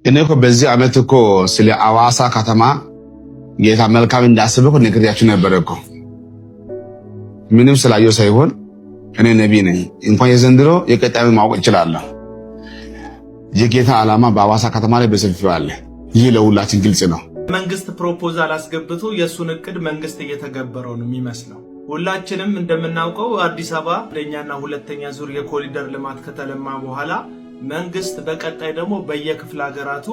እኔ እኮ በዚህ ዓመት እኮ ስለ አዋሳ ከተማ ጌታ መልካም እንዳስበው ነግሬያችሁ ነበር እኮ። ምንም ስላየው ሳይሆን እኔ ነቢይ ነኝ። እንኳን የዘንድሮ የቀጣዩን ማወቅ እችላለሁ። የጌታ ዓላማ በአዋሳ ከተማ ላይ በሰፊው አለ። ይህ ለሁላችን ግልጽ ነው። መንግስት ፕሮፖዛል አስገብቶ የሱን እቅድ መንግስት እየተገበረው ነው የሚመስለው። ሁላችንም እንደምናውቀው አዲስ አበባ አንደኛና ሁለተኛ ዙር የኮሪደር ልማት ከተለማ በኋላ መንግስት በቀጣይ ደግሞ በየክፍለ ሀገራቱ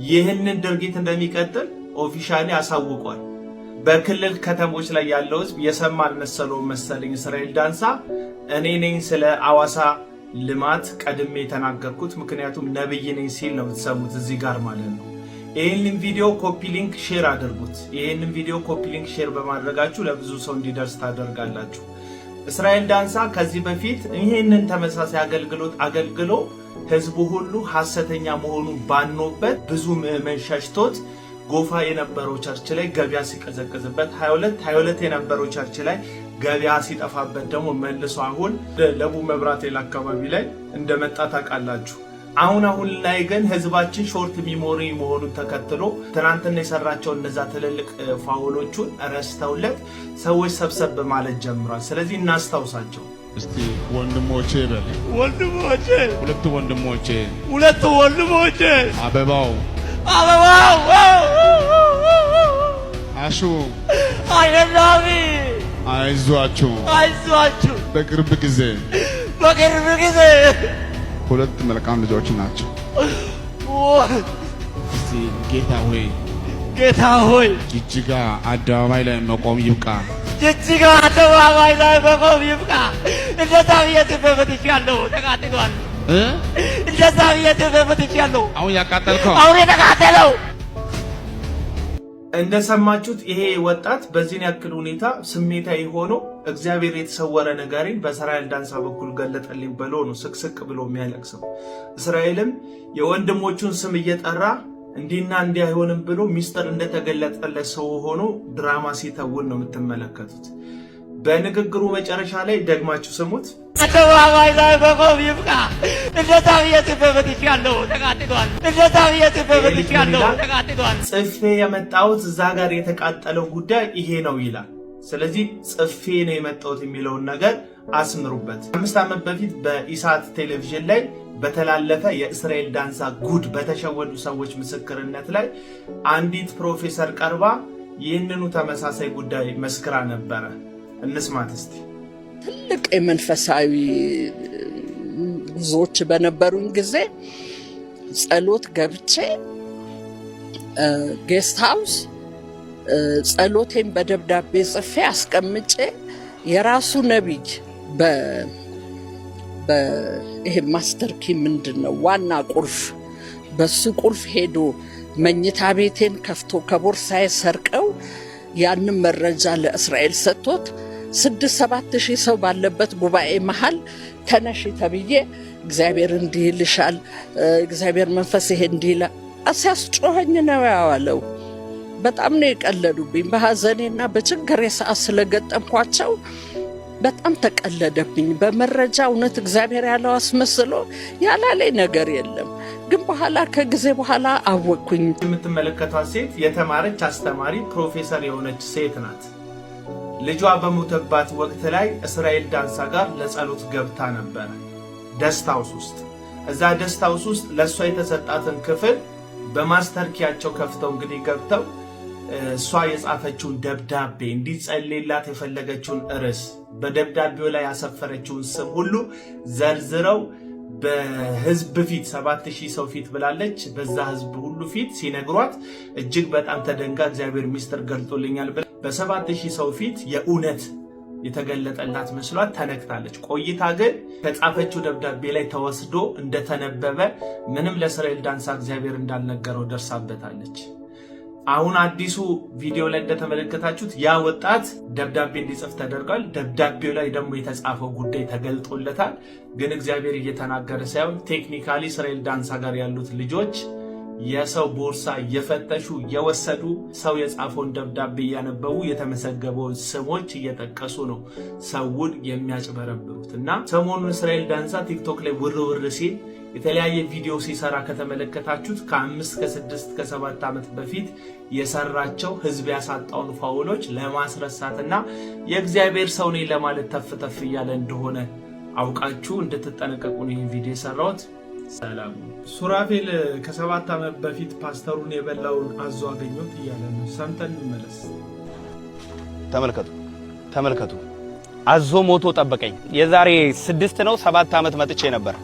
ይህንን ድርጊት እንደሚቀጥል ኦፊሻሊ አሳውቋል። በክልል ከተሞች ላይ ያለው ህዝብ የሰማ አልመሰለውም መሰለኝ። እስራኤል ዳንሳ እኔ ነኝ ስለ አዋሳ ልማት ቀድሜ የተናገርኩት፣ ምክንያቱም ነብይ ነኝ ሲል ነው የምትሰሙት እዚህ ጋር ማለት ነው። ይህንን ቪዲዮ ኮፒ ሊንክ ሼር አድርጉት። ይህንን ቪዲዮ ኮፒ ሊንክ ሼር በማድረጋችሁ ለብዙ ሰው እንዲደርስ ታደርጋላችሁ። እስራኤል ዳንሳ ከዚህ በፊት ይህንን ተመሳሳይ አገልግሎት አገልግሎ ህዝቡ ሁሉ ሐሰተኛ መሆኑን ባኖበት ብዙ ምዕመን ሸሽቶት ጎፋ የነበረው ቸርች ላይ ገበያ ሲቀዘቅዝበት 22 የነበረው ቸርች ላይ ገበያ ሲጠፋበት ደግሞ መልሶ አሁን ለቡ መብራት ሌላ አካባቢ ላይ እንደመጣ ታውቃላችሁ። አሁን ላይ ግን ህዝባችን ሾርት ሚሞሪ መሆኑን ተከትሎ ትናንትና የሰራቸው እነዛ ትልልቅ ፋውሎቹን ረስተውለት ሰዎች ሰብሰብ ማለት ጀምሯል። ስለዚህ እናስታውሳቸው እስቲ ወንድሞቼ በል ወንድሞቼ፣ ሁለት ወንድሞቼ አበባው አሹ አይናቢ አይዟችሁ በቅርብ ጊዜ ሁለት መልካም ልጆች ናቸው። እስቲ ጌታ ሆይ ጅጅጋ አደባባይ ላይ መቆም ይብቃ። እንደዛ እየተፈተሻለሁ ተቃጥሏል። እንደዛ እየተፈተሻለሁ። አሁን ያቃጠልከው አሁን የተቃጠለው እንደሰማችሁት ይሄ ወጣት በዚህን ያክል ሁኔታ ስሜታዊ ሆኖ እግዚአብሔር የተሰወረ ነገሬን በእስራኤል ዳንሳ በኩል ገለጠልኝ ብሎ ነው ስቅስቅ ብሎ የሚያለቅሰው። እስራኤልም የወንድሞቹን ስም እየጠራ እንዲና እንዲህ አይሆንም ብሎ ሚስጥር እንደተገለጠለት ሰው ሆኖ ድራማ ሲተውን ነው የምትመለከቱት። በንግግሩ መጨረሻ ላይ ደግማችሁ ስሙት። አደባባይ ላይ መቆም ይብቃ። እንደዛ እየተፈተሻለሁ ተቃጥሏል። ጽፌ የመጣሁት እዛ ጋር የተቃጠለው ጉዳይ ይሄ ነው ይላል። ስለዚህ ጽፌ ነው የመጣሁት የሚለውን ነገር አስምሩበት። 5 ዓመት በፊት በኢሳት ቴሌቪዥን ላይ በተላለፈ የእስራኤል ዳንሳ ጉድ በተሸወዱ ሰዎች ምስክርነት ላይ አንዲት ፕሮፌሰር ቀርባ ይህንኑ ተመሳሳይ ጉዳይ መስክራ ነበረ። እንስማት እስቲ። ትልቅ የመንፈሳዊ ጉዞዎች በነበሩኝ ጊዜ ጸሎት ገብቼ ጌስት ሃውስ ጸሎቴን በደብዳቤ ጽፌ አስቀምጬ የራሱ ነብይ ይሄ ማስተር ኪ ምንድነው ዋና ቁልፍ በሱ ቁልፍ ሄዶ መኝታ ቤቴን ከፍቶ ከቦርሳዬ ሰርቀው ያንን መረጃ ለእስራኤል ሰጥቶት 6-7 ሺህ ሰው ባለበት ጉባኤ መሃል ተነሽ ተብዬ እግዚአብሔር እንዲህ ይልሻል፣ እግዚአብሔር መንፈስ ይሄ እንዲህ ይላል አስያስጮኸኝ ነው ያዋለው። በጣም ነው የቀለዱብኝ። በሐዘኔና በችግሬ ሰዓት ስለገጠምኳቸው በጣም ተቀለደብኝ። በመረጃ እውነት እግዚአብሔር ያለው አስመስሎ ያላለኝ ነገር የለም። ግን በኋላ ከጊዜ በኋላ አወቅኩኝ። የምትመለከቷት ሴት የተማረች አስተማሪ ፕሮፌሰር የሆነች ሴት ናት። ልጇ በሞተባት ወቅት ላይ እስራኤል ዳንሳ ጋር ለጸሎት ገብታ ነበር ደስታውስ ውስጥ። እዛ ደስታውስ ውስጥ ለሷ የተሰጣትን ክፍል በማስተር ኪያቸው ከፍተው እንግዲህ ገብተው እሷ የጻፈችውን ደብዳቤ እንዲጸልይላት የፈለገችውን ርዕስ በደብዳቤው ላይ ያሰፈረችውን ስም ሁሉ ዘርዝረው በህዝብ ፊት 7000 ሰው ፊት ብላለች። በዛ ህዝብ ሁሉ ፊት ሲነግሯት እጅግ በጣም ተደንጋ እግዚአብሔር ሚስጥር ገልጦልኛል ብላ በ7000 ሰው ፊት የእውነት የተገለጠላት መስሏት ተነክታለች። ቆይታ ግን ከጻፈችው ደብዳቤ ላይ ተወስዶ እንደተነበበ ምንም ለእስራኤል ዳንሳ እግዚአብሔር እንዳልነገረው ደርሳበታለች። አሁን አዲሱ ቪዲዮ ላይ እንደተመለከታችሁት ያ ወጣት ደብዳቤ እንዲጽፍ ተደርጓል። ደብዳቤው ላይ ደግሞ የተጻፈው ጉዳይ ተገልጦለታል። ግን እግዚአብሔር እየተናገረ ሳይሆን ቴክኒካሊ እስራኤል ዳንሳ ጋር ያሉት ልጆች የሰው ቦርሳ እየፈተሹ እየወሰዱ ሰው የጻፈውን ደብዳቤ እያነበቡ የተመሰገበውን ስሞች እየጠቀሱ ነው ሰውን የሚያጭበረብሩት። እና ሰሞኑን እስራኤል ዳንሳ ቲክቶክ ላይ ውርውር ሲል የተለያየ ቪዲዮ ሲሰራ ከተመለከታችሁት ከ5 ከ6 ከ7 ዓመት በፊት የሰራቸው ህዝብ ያሳጣውን ፋውሎች ለማስረሳትና የእግዚአብሔር ሰው ነኝ ለማለት ተፍተፍ እያለ እንደሆነ አውቃችሁ እንድትጠነቀቁ ነው ይህን ቪዲዮ የሰራሁት። ሰላም። ሱራፌል ከ7 ዓመት በፊት ፓስተሩን የበላውን አዞ አገኘሁት እያለ ነው። ሰምተን እንመለስ። ተመልከቱ። አዞ ሞቶ ጠበቀኝ። የዛሬ 6 ነው 7 ዓመት መጥቼ ነበር።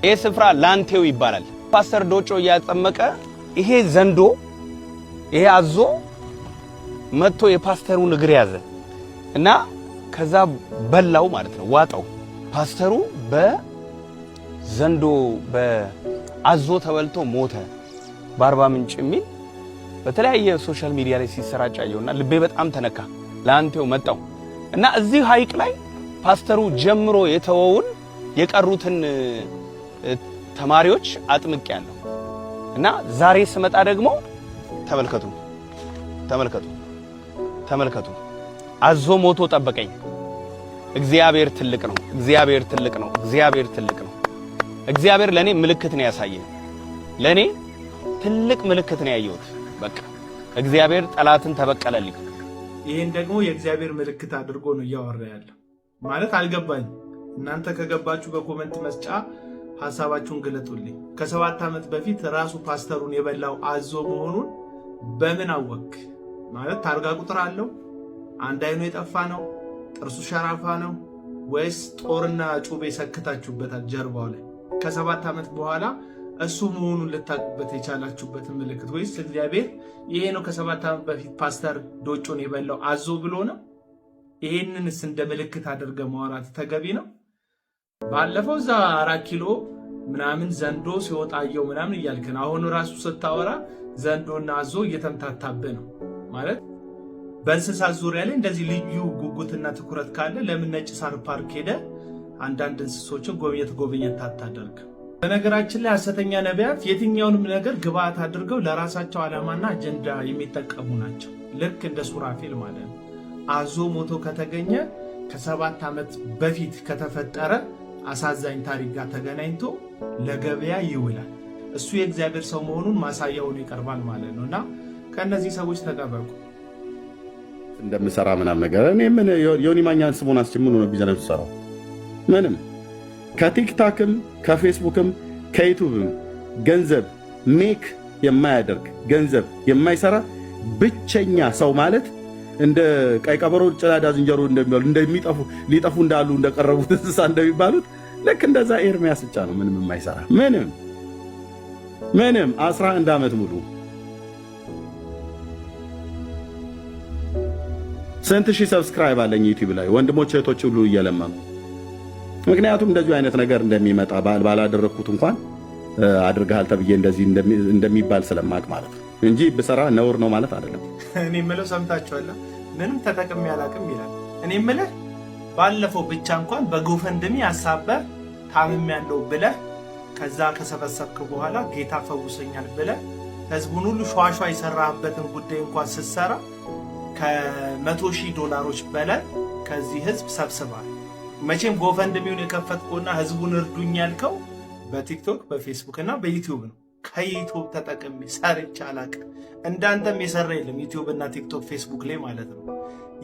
ይሄ ስፍራ ላንቴው ይባላል። ፓስተር ዶጮ እያጠመቀ ይሄ ዘንዶ ይሄ አዞ መጥቶ የፓስተሩን እግር ያዘ እና ከዛ በላው ማለት ነው፣ ዋጠው። ፓስተሩ በዘንዶ በአዞ ተበልቶ ሞተ። በአርባ ምንጭ የሚል በተለያየ ሶሻል ሚዲያ ላይ ሲሰራጭ አየውና ልቤ በጣም ተነካ። ላንቴው መጣው እና እዚህ ሐይቅ ላይ ፓስተሩ ጀምሮ የተወውን የቀሩትን ተማሪዎች አጥምቄያለሁ እና ዛሬ ስመጣ ደግሞ ተመልከቱ አዞ ሞቶ ጠበቀኝ። እግዚአብሔር ትልቅ ነው። እግዚአብሔር ለኔ ምልክት ነው ያሳየኝ። ለኔ ትልቅ ምልክት ነው ያየሁት። በቃ እግዚአብሔር ጠላትን ተበቀለልኝ። ይሄን ደግሞ የእግዚአብሔር ምልክት አድርጎ ነው እያወራ ያለው። ማለት አልገባኝ። እናንተ ከገባችሁ በኮሜንት መስጫ ሐሳባችሁን ገለጡልኝ። ከ7 ዓመት በፊት ራሱ ፓስተሩን የበላው አዞ መሆኑን በምን አወክ? ማለት ታርጋ ቁጥር አለው? አንድ አይኑ የጠፋ ነው? ጥርሱ ሸራፋ ነው? ወይስ ጦርና ጩቤ ሰክታችሁበታል ጀርባው ላይ? ከ7 ዓመት በኋላ እሱ መሆኑን ልታውቁበት የቻላችሁበት ምልክት ወይስ እግዚአብሔር ይሄ ነው ከ7 ዓመት በፊት ፓስተር ዶጮን የበላው አዞ ብሎ ነው? ይሄንንስ እንደ ምልክት አድርገ ማውራት ተገቢ ነው? ባለፈው እዛ 4 ኪሎ ምናምን ዘንዶ ሲወጣየው ምናምን እያልከን አሁን ራሱ ስታወራ ዘንዶና አዞ እየተምታታበ ነው ማለት። በእንስሳት ዙሪያ ላይ እንደዚህ ልዩ ጉጉትና ትኩረት ካለ ለምን ነጭ ሳር ፓርክ ሄደ አንዳንድ እንስሶችን ጎብኘት አታደርግ? በነገራችን ላይ ሐሰተኛ ነቢያት የትኛውንም ነገር ግብአት አድርገው ለራሳቸው ዓላማና አጀንዳ የሚጠቀሙ ናቸው። ልክ እንደ ሱራፌል ማለት ነው። አዞ ሞቶ ከተገኘ ከ7 ዓመት በፊት ከተፈጠረ አሳዛኝ ታሪክ ጋር ተገናኝቶ ለገበያ ይውላል። እሱ የእግዚአብሔር ሰው መሆኑን ማሳያ ሆኖ ይቀርባል ማለት ነውና ከነዚህ ሰዎች ተጠበቁ። እንደምሰራ ምናምን ነገር እኔ ምን ዮኒ ማኛን ስሙን አስጀምሩ ነው ቢዝነስ ሰራው ምንም ከቲክታክም ከፌስቡክም ከዩቲዩብም ገንዘብ ሜክ የማያደርግ ገንዘብ የማይሰራ ብቸኛ ሰው ማለት እንደ ቀይ ቀበሮ ጭላዳ ዝንጀሮ እንደሚጠፉ ሊጠፉ እንዳሉ እንደቀረቡት እንስሳ እንደሚባሉት ልክ እንደዛ ኤርሚያስ ብቻ ነው ምንም የማይሰራ ምንም 11 ዓመት ሙሉ ስንት ሺህ ሰብስክራይብ አለኝ ዩቲዩብ ላይ ወንድሞች እህቶች ሁሉ እየለመኑ። ምክንያቱም እንደዚህ አይነት ነገር እንደሚመጣ ባላደረኩት እንኳን አድርገሃል ተብዬ እንደዚህ እንደሚባል ስለማቅ ማለት ነው እንጂ በሰራ ነውር ነው ማለት አይደለም። እኔ የምለው ሰምታችኋል። ምንም ተጠቅሜ አላቅም ይላል። እኔ የምልህ ባለፈው ብቻ እንኳን በጎፈንድሚ አሳበ ታምም ያለው ብለህ ከዛ ከሰበሰብክ በኋላ ጌታ ፈውሰኛል ብለህ ህዝቡን ሁሉ ሸዋሸዋ የሰራህበትን ጉዳይ እንኳን ስትሰራ $100,000 በላይ ከዚህ ህዝብ ሰብስባል። መቼም ጎፈንድሚውን የከፈትኩና ህዝቡን እርዱኝ ያልከው በቲክቶክ በፌስቡክ እና በዩቲዩብ ነው። ከዩቲዩብ ተጠቅሜ ሰርቼ አላቅም። እንዳንተም የሰራ የለም ዩቲዩብ እና ቲክቶክ ፌስቡክ ላይ ማለት ነው።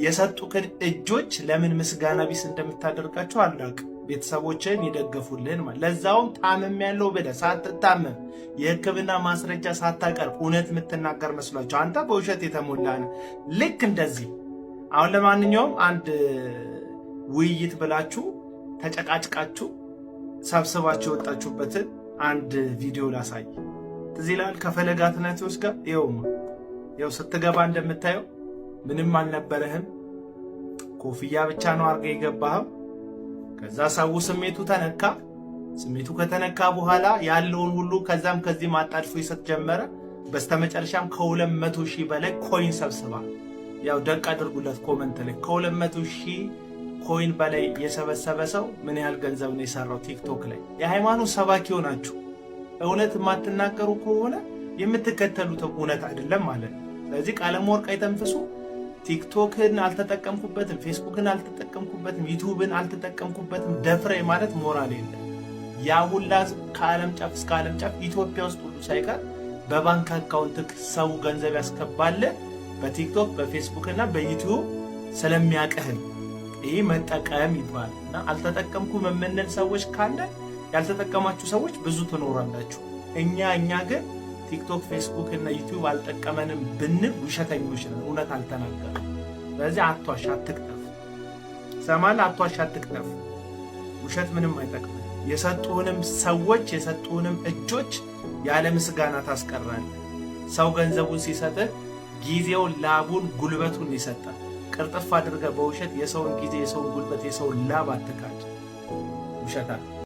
የሰጡክን እጆች ለምን ምስጋና ቢስ እንደምታደርጋቸው አላቅም። ቤተሰቦችን የደገፉልህን ማለት ለዛውም ታመም ያለው ብለህ ሳትታመም የህክምና ማስረጃ ሳታቀርብ እውነት የምትናገር መስሏቸው አንተ በውሸት የተሞላ ነው። ልክ እንደዚህ አሁን ለማንኛውም አንድ ውይይት ብላችሁ ተጨቃጭቃችሁ ሰብስባችሁ የወጣችሁበትን አንድ ቪዲዮ ላሳይ። ትዝ ይልሃል ከፈለገ አትናቴዎስ ጋር ይኸው ስትገባ እንደምታየው ምንም አልነበረህም። ኮፍያ ብቻ ነው አድርገህ የገባኸው። ከዛ ሰው ስሜቱ ተነካ። ስሜቱ ከተነካ በኋላ ያለውን ሁሉ ከዛም ከዚህ ማጣድፎ ይሰጥ ጀመረ። በስተመጨረሻም ከ200,000 በላይ ኮይን ሰብስባል። ያው ደቅ አድርጉለት ኮመንት ላይ ከ200,000 ኮይን በላይ የሰበሰበ ሰው ምን ያህል ገንዘብ ነው የሰራው? ቲክቶክ ላይ የሃይማኖት ሰባኪ ሆናችሁ እውነት የማትናገሩ ከሆነ የምትከተሉት እውነት አይደለም ማለት ነው። ስለዚህ ቀለመወርቅ አይተንፍሱ። ቲክቶክን አልተጠቀምኩበትም፣ ፌስቡክን አልተጠቀምኩበትም፣ ዩቲዩብን አልተጠቀምኩበትም ደፍሬ ማለት ሞራል የለም። ያ ሁላ ከዓለም ጫፍ እስከ ዓለም ጫፍ ኢትዮጵያ ውስጥ ሁሉ ሳይቀር በባንክ አካውንት ሰው ገንዘብ ያስገባል በቲክቶክ በፌስቡክ እና በዩቲዩብ ስለሚያቀህ ይሄ መጠቀም ይባላል። እና አልተጠቀምኩም የምንል ሰዎች ካለ ያልተጠቀማችሁ ሰዎች ብዙ ትኖራላችሁ። እኛ ግን ቲክቶክ ፌስቡክ እና ዩቲዩብ አልጠቀመንም ብንል ውሸተኞች ነን፣ እውነት አልተናገርንም። ስለዚህ አትዋሽ፣ አትቅጠፍ። ሰማል አትዋሽ፣ አትቅጠፍ። ውሸት ምንም አይጠቅምም። የሰጡህንም ሰዎች የሰጡህንም እጆች ያለ ምስጋና ታስቀራለህ። ሰው ገንዘቡን ሲሰጥህ ጊዜውን፣ ላቡን፣ ጉልበቱን ይሰጣል። ቅርጥፍ አድርገህ በውሸት የሰውን ጊዜ፣ የሰውን ጉልበት፣ የሰውን ላብ አትካድ። ውሸታ